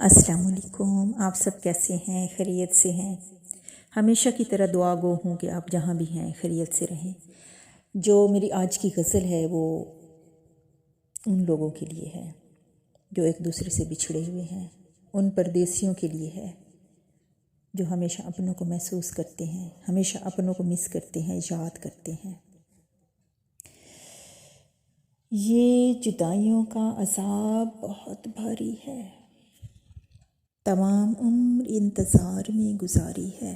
अस्सलाम वालेकुम। आप सब कैसे हैं? खैरियत से हैं? हमेशा की तरह दुआ गो हूँ कि आप जहाँ भी हैं खैरियत से रहें। जो मेरी आज की गज़ल है वो उन लोगों के लिए है जो एक दूसरे से बिछड़े हुए हैं, उन परदेसियों के लिए है जो हमेशा अपनों को महसूस करते हैं, हमेशा अपनों को मिस करते हैं, याद करते हैं। ये जुदाइयों का अज़ाब बहुत भारी है, तमाम उम्र इंतज़ार में गुजारी है।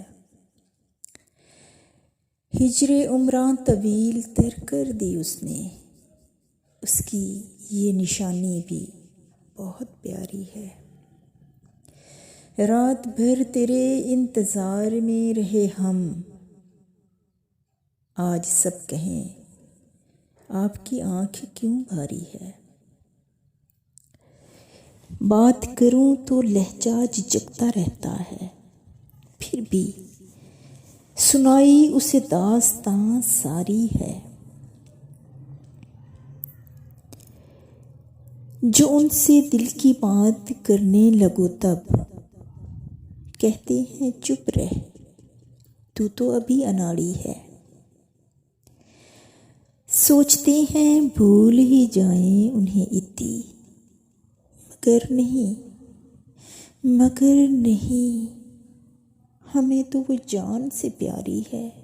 हिजरे उम्रां तवील तर कर दी उसने, उसकी ये निशानी भी बहुत प्यारी है। रात भर तेरे इंतज़ार में रहे हम, आज सब कहें आपकी आँख क्यों भारी है। बात करूं तो लहजा झिझकता रहता है, फिर भी सुनाई उसे दास्तां सारी है। जो उनसे दिल की बात करने लगो तब कहते हैं चुप रह, तू तो अभी अनाड़ी है। सोचते हैं भूल ही जाएं उन्हें इतनी, मगर नहीं, हमें तो वो जान से प्यारी है।